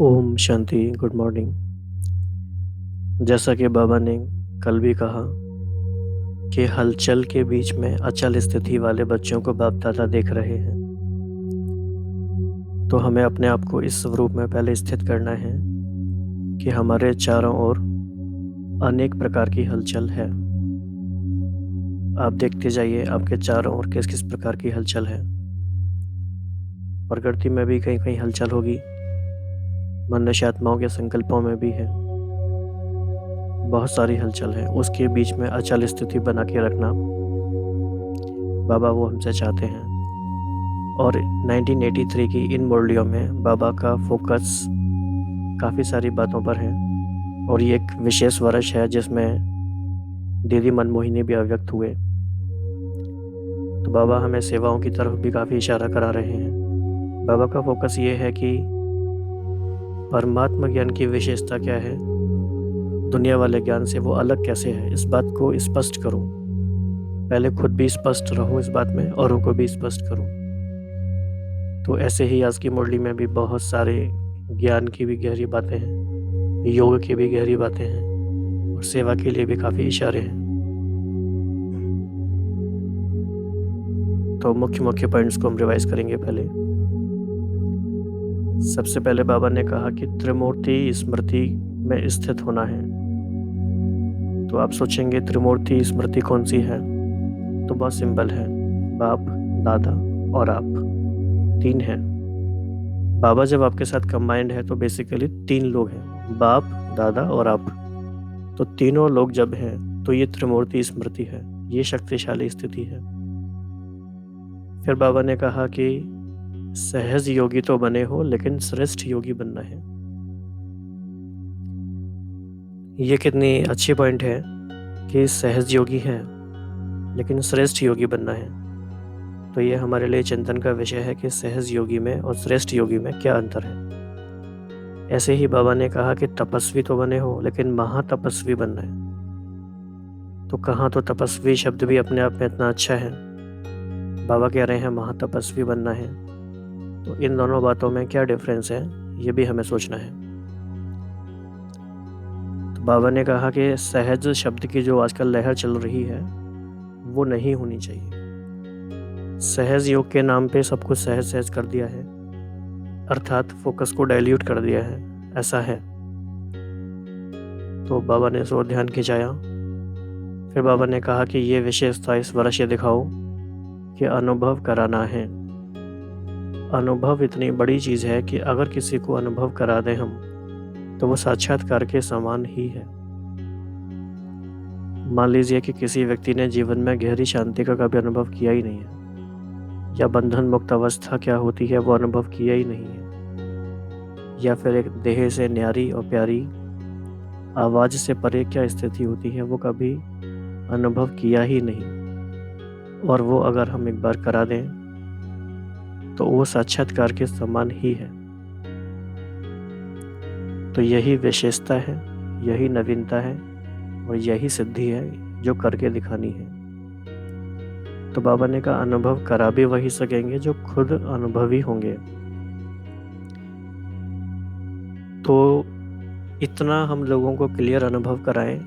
Om Shanti. Good morning. जैसा कि बाबा ने कल भी कहा कि हलचल के बीच में अचल स्थिति वाले बच्चों को बाप दादा देख रहे हैं, तो हमें अपने आप को इस स्वरूप में पहले स्थित करना है कि हमारे चारों ओर अनेक प्रकार की हलचल है। आप देखते जाइए आपके चारों ओर किस किस प्रकार की हलचल है। प्रकृति में भी कहीं कहीं हलचल होगी, मनुष्य आत्माओं के संकल्पों में भी है, बहुत सारी हलचल है। उसके बीच में अचल स्थिति बना के रखना बाबा वो हमसे चाहते हैं। और 1983 की इन मुरलियों में बाबा का फोकस काफ़ी सारी बातों पर है, और ये एक विशेष वर्ष है जिसमें दीदी मनमोहिनी भी अव्यक्त हुए। तो बाबा हमें सेवाओं की तरफ भी काफ़ी इशारा करा रहे हैं। बाबा का फोकस ये है कि परमात्मा ज्ञान की विशेषता क्या है, दुनिया वाले ज्ञान से वो अलग कैसे है, इस बात को स्पष्ट करो। पहले खुद भी स्पष्ट रहो इस बात में, औरों को भी स्पष्ट करो। तो ऐसे ही आज की मुरली में भी बहुत सारे ज्ञान की भी गहरी बातें हैं, योग की भी गहरी बातें हैं, और सेवा के लिए भी काफ़ी इशारे हैं। तो मुख्य मुख्य पॉइंट्स को हम रिवाइज करेंगे। पहले सबसे पहले बाबा ने कहा कि त्रिमूर्ति स्मृति में स्थित होना है। तो आप सोचेंगे त्रिमूर्ति स्मृति कौन सी है, तो बहुत सिंपल है, बाप, दादा और आप, तीन हैं। बाबा जब आपके साथ कंबाइंड है तो बेसिकली तीन लोग हैं, बाप, दादा और आप। तो तीनों लोग जब हैं तो ये त्रिमूर्ति स्मृति है, ये शक्तिशाली स्थिति है। फिर बाबा ने कहा कि सहज योगी तो बने हो लेकिन श्रेष्ठ योगी बनना है। ये कितनी अच्छी पॉइंट है कि सहज योगी है लेकिन श्रेष्ठ योगी बनना है। तो ये हमारे लिए चिंतन का विषय है कि सहज योगी में और श्रेष्ठ योगी में क्या अंतर है। ऐसे ही बाबा ने कहा कि तपस्वी तो बने हो लेकिन महातपस्वी बनना है। तो कहाँ तो तपस्वी शब्द भी अपने आप में इतना अच्छा है, बाबा कह रहे हैं महातपस्वी बनना है। तो इन दोनों बातों में क्या डिफरेंस है, ये भी हमें सोचना है। तो बाबा ने कहा कि सहज शब्द की जो आजकल लहर चल रही है वो नहीं होनी चाहिए। सहज योग के नाम पे सब कुछ सहज सहज कर दिया है, अर्थात फोकस को डाइल्यूट कर दिया है, ऐसा है। तो बाबा ने इस ओर ध्यान खिंचाया। फिर बाबा ने कहा कि ये विशेषता इस वर्ष ये दिखाओ कि अनुभव कराना है। अनुभव इतनी बड़ी चीज़ है कि अगर किसी को अनुभव करा दें हम, तो वो साक्षात्कार के समान ही है। मान लीजिए कि किसी व्यक्ति ने जीवन में गहरी शांति का कभी अनुभव किया ही नहीं है, या बंधन मुक्त अवस्था क्या होती है वो अनुभव किया ही नहीं है, या फिर एक देह से न्यारी और प्यारी आवाज़ से परे क्या स्थिति होती है वो कभी अनुभव किया ही नहीं, और वो अगर हम एक बार करा दें तो वो साक्षात्कार के समान ही है। तो यही विशेषता है, यही नवीनता है, और यही सिद्धि है जो करके दिखानी है। तो बाबा ने कहा अनुभव करा भी वही सकेंगे जो खुद अनुभवी होंगे। तो इतना हम लोगों को क्लियर अनुभव कराएं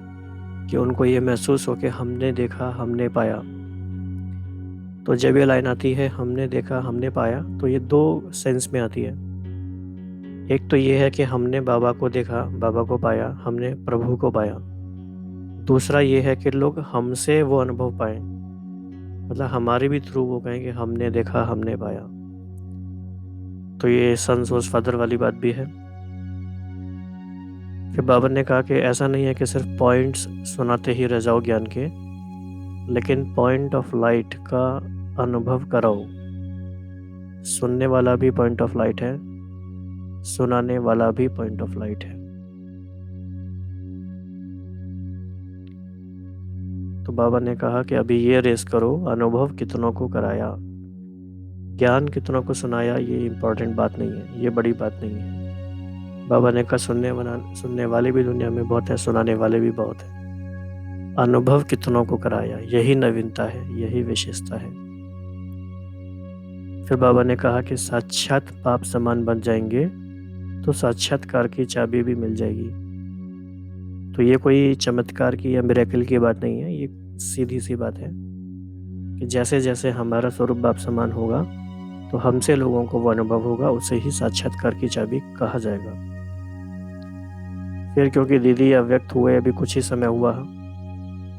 कि उनको ये महसूस हो कि हमने देखा, हमने पाया। तो जब ये लाइन आती है हमने देखा, हमने पाया, तो ये दो सेंस में आती है। एक तो ये है कि हमने बाबा को देखा, बाबा को पाया, हमने प्रभु को पाया। दूसरा ये है कि लोग हमसे वो अनुभव पाएं, मतलब हमारे भी थ्रू वो कहें कि हमने देखा, हमने पाया। तो ये सन्स ऑफ फादर वाली बात भी है। फिर बाबा ने कहा कि ऐसा नहीं है कि सिर्फ पॉइंट्स सुनाते ही रह जाओ ज्ञान के, लेकिन पॉइंट ऑफ लाइट का अनुभव कराओ। सुनने वाला भी पॉइंट ऑफ लाइट है, सुनाने वाला भी पॉइंट ऑफ लाइट है। तो बाबा ने कहा कि अभी ये रेस करो, अनुभव कितनों को कराया, ज्ञान कितनों को सुनाया, ये इम्पोर्टेंट बात नहीं है, ये बड़ी बात नहीं है। बाबा ने कहा सुनने वाले भी दुनिया में बहुत है, सुनाने वाले भी बहुत है। अनुभव कितनों को कराया, यही नवीनता है, यही विशेषता है। फिर बाबा ने कहा कि साक्षात बाप समान बन जाएंगे तो साक्षात्कार की चाबी भी मिल जाएगी। तो ये कोई चमत्कार की या मिरेकल की बात नहीं है, ये सीधी सी बात है कि जैसे जैसे हमारा स्वरूप बाप समान होगा तो हमसे लोगों को वो अनुभव होगा, उसे ही साक्षात्कार की चाबी कहा जाएगा। फिर क्योंकि दीदी अव्यक्त हुए अभी कुछ ही समय हुआ,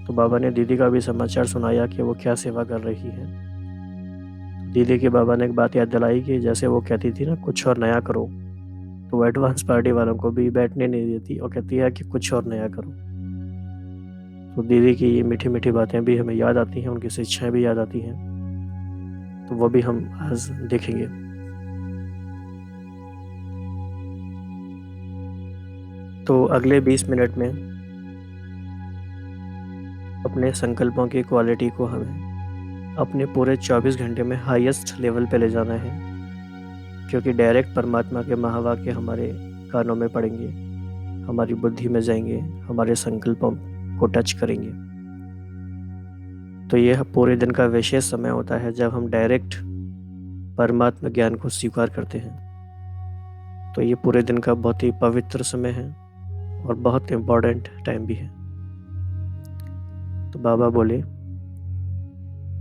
तो बाबा ने दीदी का भी समाचार सुनाया कि वो क्या सेवा कर रही है। दीदी के बाबा ने एक बात याद दिलाई कि जैसे वो कहती थी ना, कुछ और नया करो, तो वो एडवांस पार्टी वालों को भी बैठने नहीं देती और कहती है कि कुछ और नया करो। तो दीदी की ये मीठी मीठी बातें भी हमें याद आती हैं, उनकी शिक्षाएं भी याद आती हैं, तो वो भी हम आज देखेंगे। तो अगले 20 मिनट में अपने संकल्पों की क्वालिटी को हमें अपने पूरे 24 घंटे में हाईएस्ट लेवल पे ले जाना है, क्योंकि डायरेक्ट परमात्मा के महावाक्य हमारे कानों में पड़ेंगे, हमारी बुद्धि में जाएंगे, हमारे संकल्पों को टच करेंगे। तो यह पूरे दिन का विशेष समय होता है जब हम डायरेक्ट परमात्मा ज्ञान को स्वीकार करते हैं। तो ये पूरे दिन का बहुत ही पवित्र समय है और बहुत इम्पोर्टेंट टाइम भी है। तो बाबा बोले,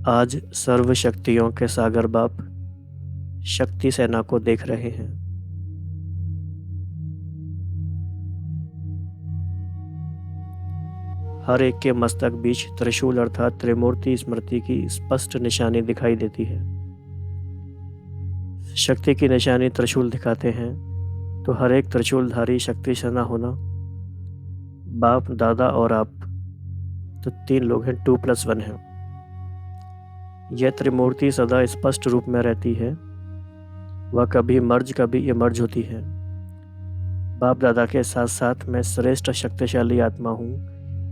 आज सर्व शक्तियों के सागर बाप शक्ति सेना को देख रहे हैं। हर एक के मस्तक बीच त्रिशूल अर्थात त्रिमूर्ति स्मृति की स्पष्ट निशानी दिखाई देती है। शक्ति की निशानी त्रिशूल दिखाते हैं, तो हर एक त्रिशूलधारी शक्ति सेना होना, बाप, दादा और आप, तो 3 लोग हैं, 2+1 है। यह त्रिमूर्ति सदा स्पष्ट रूप में रहती है, वह कभी मर्ज कभी इमर्ज होती है। बाप दादा के साथ साथ मैं श्रेष्ठ शक्तिशाली आत्मा हूँ,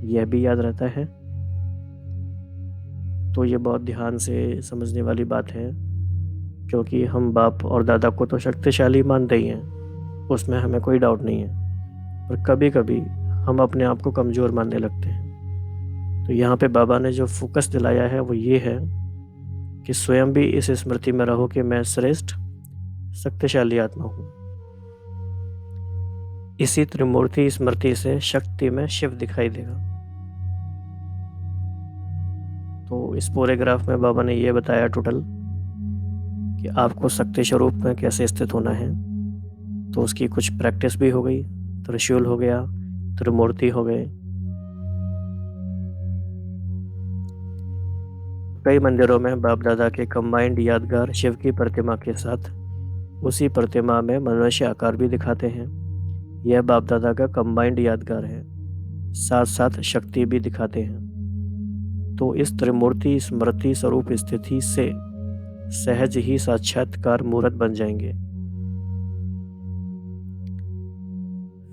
यह भी याद रहता है। तो ये बहुत ध्यान से समझने वाली बात है, क्योंकि हम बाप और दादा को तो शक्तिशाली मानते ही हैं, उसमें हमें कोई डाउट नहीं है, पर कभी कभी हम अपने आप को कमज़ोर मानने लगते हैं। तो यहाँ पे बाबा ने जो फोकस दिलाया है वो ये है कि स्वयं भी इस स्मृति में रहो कि मैं श्रेष्ठ शक्तिशाली आत्मा हूँ। इसी त्रिमूर्ति स्मृति से शक्ति में शिव दिखाई देगा। तो इस पूरे ग्राफ में बाबा ने ये बताया टोटल कि आपको शक्ति स्वरूप में कैसे स्थित होना है। तो उसकी कुछ प्रैक्टिस भी हो गई, त्रिशूल हो गया, त्रिमूर्ति हो गए। कई मंदिरों में बाप दादा के कंबाइंड यादगार शिव की प्रतिमा के साथ उसी प्रतिमा में मनुष्य आकार भी दिखाते हैं। यह बाप दादा का कंबाइंड यादगार है, साथ साथ शक्ति भी दिखाते हैं। तो इस त्रिमूर्ति स्मृति स्वरूप स्थिति से सहज ही साक्षात्कार मूर्त बन जाएंगे।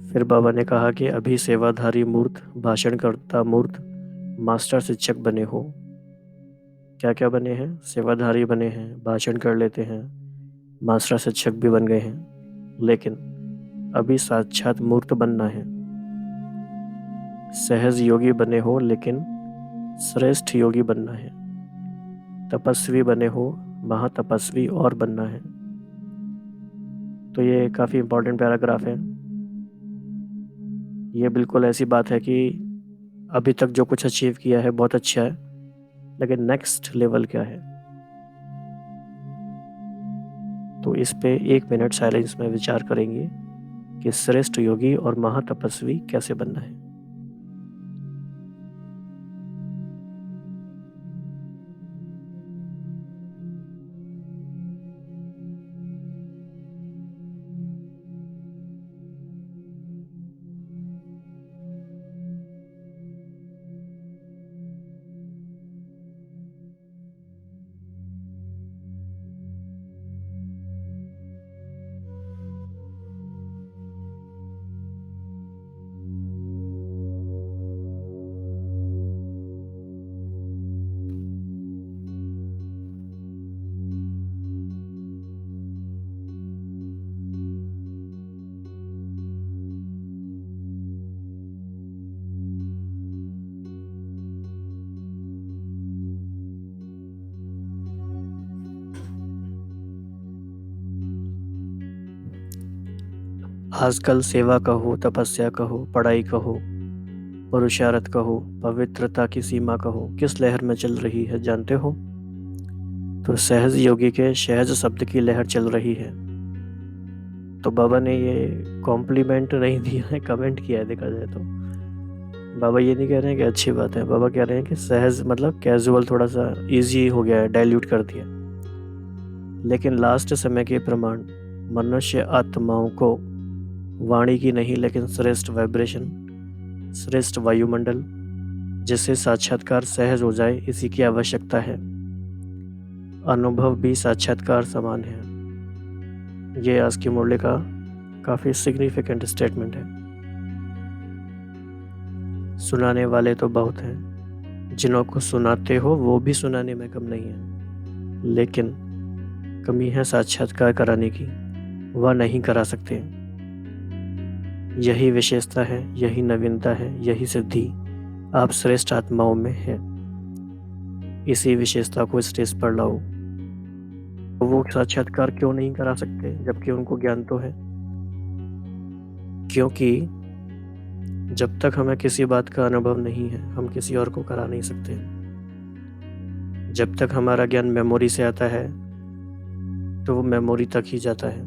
फिर बाबा ने कहा कि अभी सेवाधारी मूर्त, भाषणकर्ता मूर्त, मास्टर शिक्षक बने हो। क्या क्या बने हैं? सेवाधारी बने हैं, भाषण कर लेते हैं, मास्टर शिक्षक भी बन गए हैं, लेकिन अभी साक्षात मूर्त बनना है। सहज योगी बने हो, लेकिन श्रेष्ठ योगी बनना है। तपस्वी बने हो, महातपस्वी और बनना है। तो ये काफ़ी इम्पोर्टेंट पैराग्राफ है। ये बिल्कुल ऐसी बात है कि अभी तक जो कुछ अचीव किया है बहुत अच्छा है, लेकिन नेक्स्ट लेवल क्या है। तो इस पे 1 मिनट साइलेंस में विचार करेंगे कि श्रेष्ठ योगी और महातपस्वी कैसे बनना है। आजकल सेवा कहो, तपस्या कहो, पढ़ाई कहो, पुरुषार्थ कहो, पवित्रता की सीमा कहो, किस लहर में चल रही है जानते हो? तो सहज योगी के सहज शब्द की लहर चल रही है। तो बाबा ने ये कॉम्प्लीमेंट नहीं दिया है, कमेंट किया है देखा जाए तो। बाबा ये नहीं कह रहे हैं कि अच्छी बात है, बाबा कह रहे हैं कि सहज मतलब कैजुअल, थोड़ा सा इजी हो गया है, डाइल्यूट कर दिया। लेकिन लास्ट समय के प्रमाण मनुष्य आत्माओं को वाणी की नहीं लेकिन श्रेष्ठ वाइब्रेशन, श्रेष्ठ वायुमंडल जिससे साक्षात्कार सहज हो जाए, इसी की आवश्यकता है। अनुभव भी साक्षात्कार समान है। ये आज की मुरली का काफ़ी सिग्निफिकेंट स्टेटमेंट है। सुनाने वाले तो बहुत हैं, जिन्हों को सुनाते हो वो भी सुनाने में कम नहीं है, लेकिन कमी है साक्षात्कार कराने की, वह नहीं करा सकते। यही विशेषता है, यही नवीनता है, यही सिद्धि आप श्रेष्ठ आत्माओं में है। इसी विशेषता को स्टेज पर लाओ। वो साक्षात्कार क्यों नहीं करा सकते जबकि उनको ज्ञान तो है? क्योंकि जब तक हमें किसी बात का अनुभव नहीं है, हम किसी और को करा नहीं सकते। जब तक हमारा ज्ञान मेमोरी से आता है तो वो मेमोरी तक ही जाता है,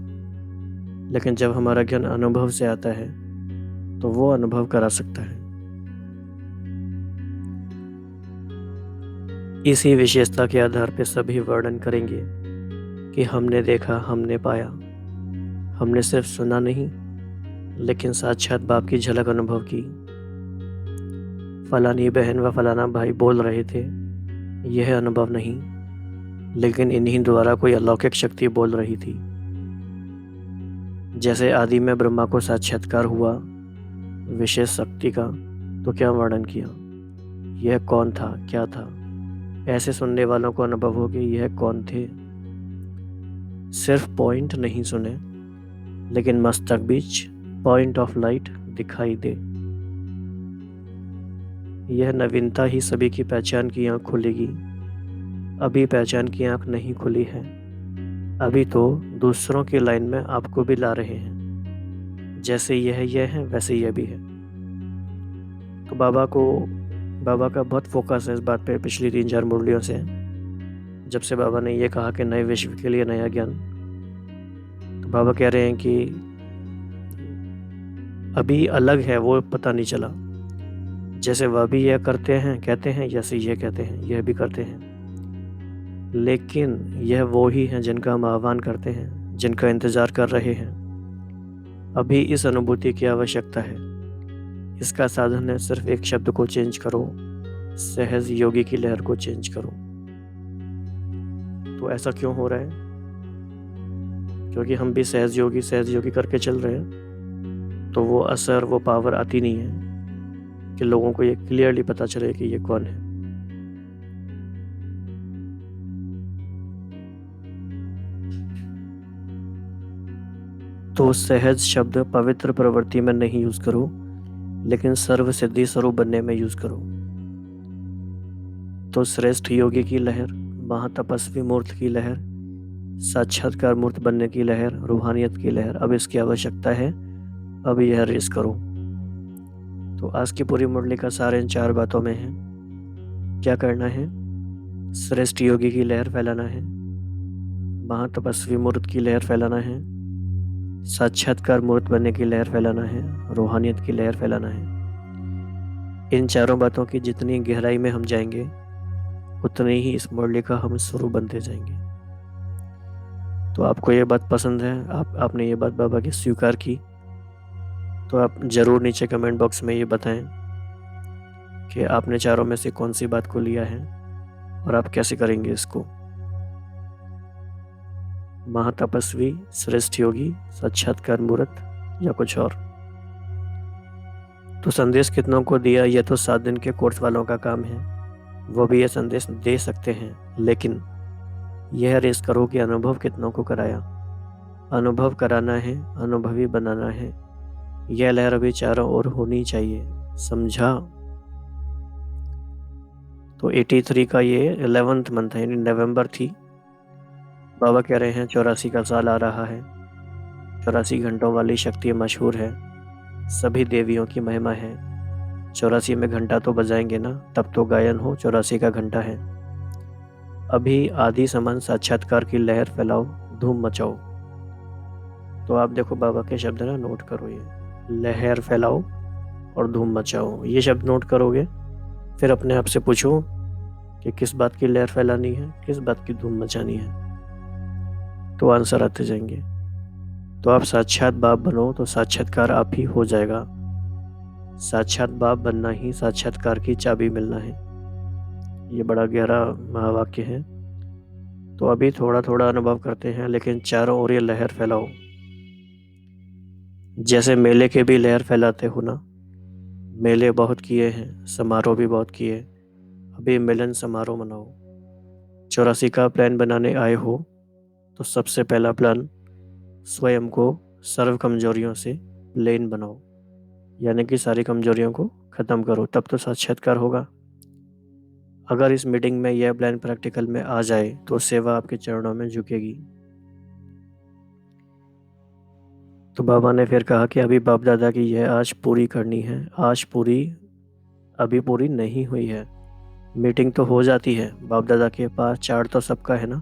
लेकिन जब हमारा ज्ञान अनुभव से आता है तो वो अनुभव करा सकता है। इसी विशेषता के आधार पर सभी वर्णन करेंगे कि हमने देखा, हमने पाया, हमने सिर्फ सुना नहीं लेकिन साक्षात बाप की झलक अनुभव की। फलानी बहन व फलाना भाई बोल रहे थे, यह अनुभव नहीं, लेकिन इन्हीं द्वारा कोई अलौकिक शक्ति बोल रही थी। जैसे आदि में ब्रह्मा को साक्षात्कार हुआ विशेष शक्ति का, तो क्या वर्णन किया, यह कौन था, क्या था। ऐसे सुनने वालों को अनुभव हो कि यह कौन थे। सिर्फ पॉइंट नहीं सुने, लेकिन मस्तक बीच पॉइंट ऑफ लाइट दिखाई दे। यह नवीनता ही सभी की पहचान की आंख खुलेगी। अभी पहचान की आंख नहीं खुली है, अभी तो दूसरों की लाइन में आपको भी ला रहे हैं। जैसे यह है वैसे यह भी है। तो बाबा का बहुत फोकस है इस बात पे पिछली 3-4 मुरलियों से, जब से बाबा ने ये कहा कि नए विश्व के लिए नया ज्ञान। तो बाबा कह रहे हैं कि अभी अलग है वो पता नहीं चला। जैसे वह भी यह करते हैं कहते हैं, जैसे ये कहते हैं यह भी करते हैं, लेकिन यह वो ही हैं जिनका हम आह्वान करते हैं, जिनका इंतज़ार कर रहे हैं। अभी इस अनुभूति की आवश्यकता है। इसका साधन है सिर्फ एक शब्द को चेंज करो, सहज योगी की लहर को चेंज करो। तो ऐसा क्यों हो रहा है? क्योंकि हम भी सहज योगी करके चल रहे हैं, तो वो असर, वो पावर आती नहीं है कि लोगों को ये क्लियरली पता चले कि ये कौन है। तो सहज शब्द पवित्र प्रवृत्ति में नहीं यूज करो, लेकिन सर्व सिद्धि स्वरूप बनने में यूज करो। तो श्रेष्ठ योगी की लहर, महातपस्वी मूर्त की लहर, साक्षात्कार मूर्त बनने की लहर, रूहानियत की लहर, अब इसकी आवश्यकता है। अब यह रेस करो। तो आज की पूरी मुरली का सार इन 4 बातों में है। क्या करना है? श्रेष्ठ योगी की लहर फैलाना है, महातपस्वी मूर्त की लहर फैलाना है, साक्षात्कार मूर्त बनने की लहर फैलाना है, रूहानियत की लहर फैलाना है। इन 4 बातों की जितनी गहराई में हम जाएंगे, उतनी ही इस मुरली का हम स्वरूप बनते जाएंगे। तो आपको ये बात पसंद है, आपने ये बात बाबा की स्वीकार की, तो आप ज़रूर नीचे कमेंट बॉक्स में ये बताएं कि आपने 4 में से कौन सी बात को लिया है और आप कैसे करेंगे इसको। महातपस्वी, श्रेष्ठ योगी, साक्षात्कार मूर्त या कुछ और। तो संदेश कितनों को दिया, यह तो 7 दिन के कोर्स वालों का काम है, वो भी यह संदेश दे सकते हैं, लेकिन यह रेस करो कि अनुभव कितनों को कराया। अनुभव कराना है, अनुभवी बनाना है। यह लहर अभी चारों ओर होनी चाहिए, समझा? तो 83 का ये 11th मंथ है, यानी नवंबर थी। बाबा कह रहे हैं 84 का साल आ रहा है, 84 घंटों वाली शक्ति मशहूर है, सभी देवियों की महिमा है। 84 में घंटा तो बजाएंगे ना, तब तो गायन हो 84 का घंटा है। अभी आदि समान साक्षात्कार की लहर फैलाओ, धूम मचाओ। तो आप देखो बाबा के शब्द ना नोट करो, ये लहर फैलाओ और धूम मचाओ, ये शब्द नोट करोगे। फिर अपने आप से पूछो कि किस बात की लहर फैलानी है, किस बात की धूम मचानी है, तो आंसर आते जाएंगे। तो आप साक्षात बाप बनो तो साक्षात्कार आप ही हो जाएगा। साक्षात बाप बनना ही साक्षात्कार की चाबी मिलना है। ये बड़ा गहरा महावाक्य है। तो अभी थोड़ा थोड़ा अनुभव करते हैं, लेकिन चारों ओर ये लहर फैलाओ। जैसे मेले के भी लहर फैलाते हो ना, मेले बहुत किए हैं, समारोह भी बहुत किए, अभी मिलन समारोह मनाओ। 84 का प्लान बनाने आए हो तो सबसे पहला प्लान स्वयं को सर्व कमजोरियों से लेन बनाओ, यानी कि सारी कमजोरियों को ख़त्म करो, तब तो साक्षात्कार होगा। अगर इस मीटिंग में यह प्लान प्रैक्टिकल में आ जाए तो सेवा आपके चरणों में झुकेगी। तो बाबा ने फिर कहा कि अभी बाप दादा की यह आज पूरी करनी है, आज पूरी अभी पूरी नहीं हुई है। मीटिंग तो हो जाती है, बाप दादा के पास चार्ट तो सबका है ना,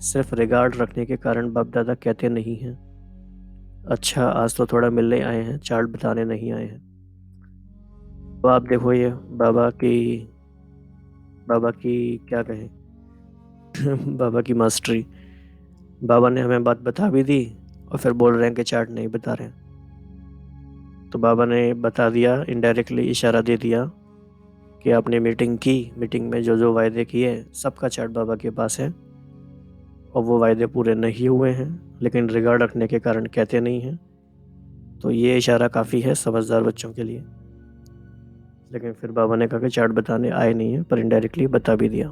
सिर्फ रिगार्ड रखने के कारण बाप दादा कहते नहीं हैं, अच्छा आज तो थोड़ा मिलने आए हैं, चार्ट बताने नहीं आए हैं। तो आप देखो ये बाबा की क्या कहें बाबा की मास्टरी। बाबा ने हमें बात बता भी दी और फिर बोल रहे हैं कि चार्ट नहीं बता रहे हैं। तो बाबा ने बता दिया, इनडायरेक्टली इशारा दे दिया कि आपने मीटिंग की, मीटिंग में जो जो वायदे किए सबका चार्ट बाबा के पास है, और वो वायदे पूरे नहीं हुए हैं, लेकिन रिगार्ड रखने के कारण कहते नहीं हैं। तो ये इशारा काफ़ी है समझदार बच्चों के लिए। लेकिन फिर बाबा ने कहा कि चार्ट बताने आए नहीं है, पर इनडायरेक्टली बता भी दिया।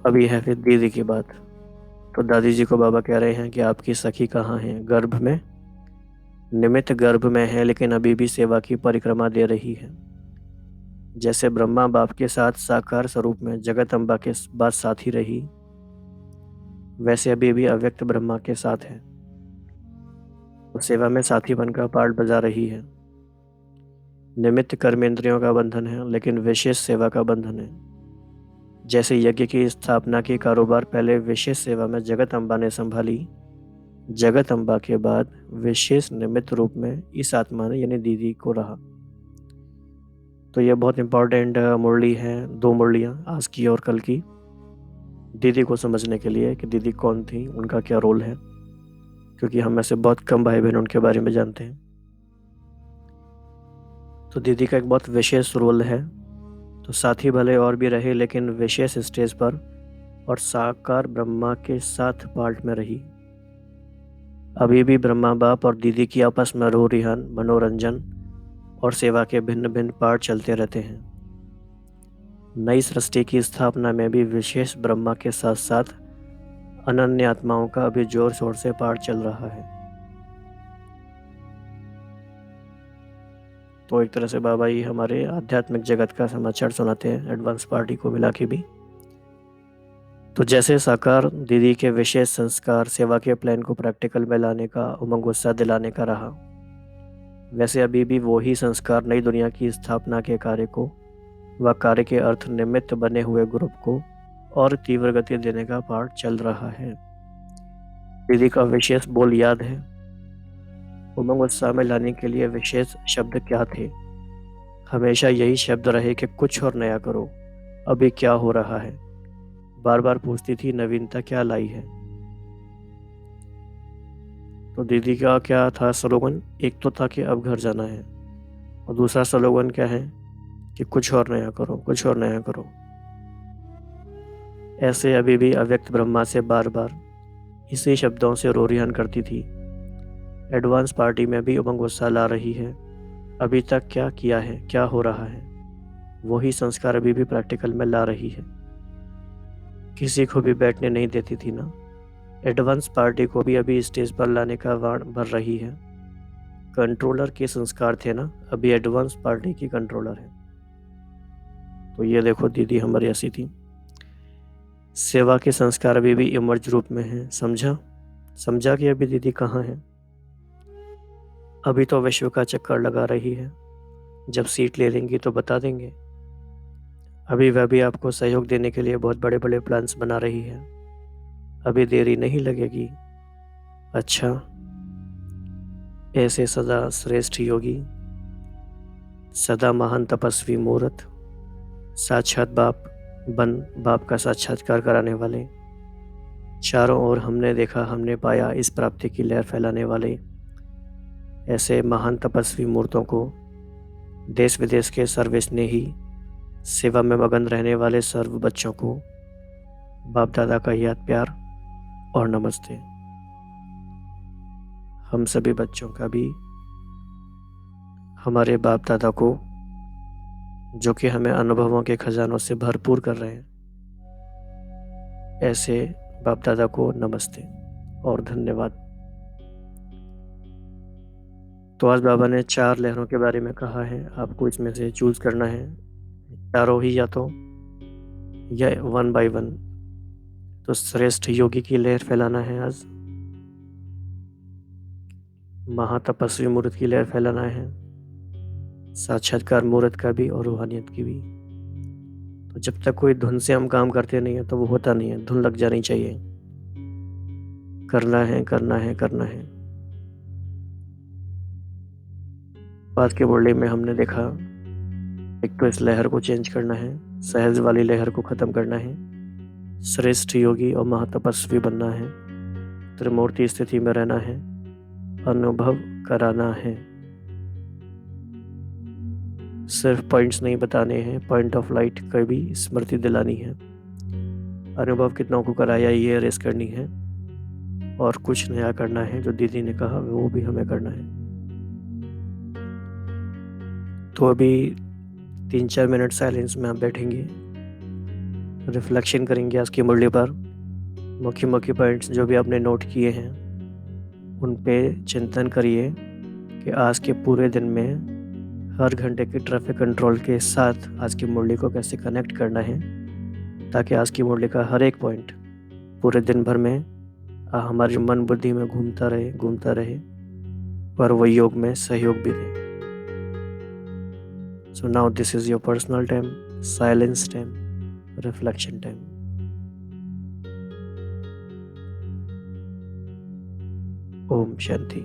अभी है फिर दीदी की बात। तो दादी जी को बाबा कह रहे हैं कि आपकी सखी कहाँ है, गर्भ में, निमित्त गर्भ में है, लेकिन अभी भी सेवा की परिक्रमा दे रही है। जैसे ब्रह्मा बाप के साथ साकार स्वरूप में जगत अम्बा के बाद साथी रही, वैसे अभी भी अव्यक्त ब्रह्मा के साथ है, तो सेवा में साथी बनकर पार्ट बजा रही है। निमित्त कर्मेंद्रियों का बंधन है, लेकिन विशेष सेवा का बंधन है। जैसे यज्ञ की स्थापना की कारोबार पहले विशेष सेवा में जगत अम्बा ने संभाली, जगत अम्बा के बाद विशेष निमित्त रूप में इस आत्मा ने यानी दीदी को रहा। तो ये बहुत इम्पोर्टेंट मुरली है, 2 मुरलियाँ आज की और कल की, दीदी को समझने के लिए कि दीदी कौन थी, उनका क्या रोल है, क्योंकि हम में से बहुत कम भाई बहन उनके बारे में जानते हैं। तो दीदी का एक बहुत विशेष रोल है। तो साथी भले और भी रहे, लेकिन विशेष स्टेज पर और साकार ब्रह्मा के साथ पार्ट में रही। अभी भी ब्रह्मा बाप और दीदी की आपस में रो रिहान, मनोरंजन और सेवा के भिन्न भिन्न पार्ट चलते रहते हैं। नई सृष्टि की स्थापना में भी विशेष ब्रह्मा के साथ साथ अनन्य आत्माओं का अभी जोर शोर से पार्ट चल रहा है। तो एक तरह से बाबा ही हमारे आध्यात्मिक जगत का समाचार सुनाते हैं, एडवांस पार्टी को मिला के भी। तो जैसे साकार दीदी के विशेष संस्कार सेवा के प्लान को प्रैक्टिकल में लाने का, उमंग उत्साह दिलाने का रहा, वैसे अभी भी वही संस्कार नई दुनिया की स्थापना के कार्य को व कार्य के अर्थ निमित्त बने हुए ग्रुप को और तीव्र गति देने का पार्ट चल रहा है। दीदी का विशेष बोल याद है? उमंग उत्साह में लाने के लिए विशेष शब्द क्या थे? हमेशा यही शब्द रहे कि कुछ और नया करो, अभी क्या हो रहा है। बार बार पूछती थी नवीनता क्या लाई है। तो दीदी का क्या था स्लोगन? एक तो था कि अब घर जाना है, और दूसरा स्लोगन क्या है कि कुछ और नया करो, कुछ और नया करो। ऐसे अभी भी अव्यक्त ब्रह्मा से बार बार इसी शब्दों से रोरियान करती थी। एडवांस पार्टी में भी उमंग उत्साह ला रही है। अभी तक क्या किया है, क्या हो रहा है, वही संस्कार अभी भी प्रैक्टिकल में ला रही है। किसी को भी बैठने नहीं देती थी ना। एडवांस पार्टी को भी अभी स्टेज पर लाने का वाण भर रही है। कंट्रोलर के संस्कार थे ना, अभी एडवांस पार्टी की कंट्रोलर है। तो ये देखो दीदी हमारी ऐसी थी। सेवा के संस्कार अभी भी इमर्ज रूप में है, समझा? समझा कि अभी दीदी कहाँ है? अभी तो विश्व का चक्कर लगा रही है, जब सीट ले लेंगी तो बता देंगे। अभी वह भी आपको सहयोग देने के लिए बहुत बड़े बड़े प्लान्स बना रही है, अभी देरी नहीं लगेगी। अच्छा, ऐसे सदा श्रेष्ठ योगी, सदा महान तपस्वी मूर्त, साक्षात बाप बन बाप का साक्षात्कार कराने वाले, चारों ओर हमने देखा हमने पाया इस प्राप्ति की लहर फैलाने वाले, ऐसे महान तपस्वी मूर्तों को, देश विदेश के सर्वस्नेही सेवा में मगन रहने वाले सर्व बच्चों को बाप दादा का याद प्यार और नमस्ते। हम सभी बच्चों का भी हमारे बाप दादा को, जो कि हमें अनुभवों के खजानों से भरपूर कर रहे हैं, ऐसे बाप दादा को नमस्ते और धन्यवाद। तो आज बाबा ने 4 लहरों के बारे में कहा है, आपको इसमें से चूज करना है, चारों ही या 1 बाय 1। तो श्रेष्ठ योगी की लहर फैलाना है आज, महातपस्वी मूर्त की लहर फैलाना है, साक्षात्कार मूर्त का भी और रूहानियत की भी। तो जब तक कोई धुन से हम काम करते नहीं है तो वो होता नहीं है, धुन लग जानी चाहिए, करना है करना है करना है। आज के मुरली में हमने देखा, एक तो इस लहर को चेंज करना है, सहज वाली लहर को खत्म करना है, श्रेष्ठ योगी और महातपस्वी बनना है, त्रिमूर्ति स्थिति में रहना है, अनुभव कराना है। सिर्फ पॉइंट्स नहीं बताने हैं, पॉइंट ऑफ लाइट का भी स्मृति दिलानी है। अनुभव कितनों को कराया ये रेस करनी है, और कुछ नया करना है, जो दीदी ने कहा वो भी हमें करना है। तो अभी 3-4 मिनट साइलेंस में आप बैठेंगे, रिफ्लेक्शन करेंगे आज की मुरली पर, मुख्य मुख्य पॉइंट्स जो भी आपने नोट किए हैं उन पे चिंतन करिए कि आज के पूरे दिन में हर घंटे के ट्रैफिक कंट्रोल के साथ आज की मुरली को कैसे कनेक्ट करना है, ताकि आज की मुरली का हर एक पॉइंट पूरे दिन भर में हमारी मन बुद्धि में घूमता रहे और वो योग में सहयोग भी दे। So now this is your personal time, silence time, reflection time. Om Shanti.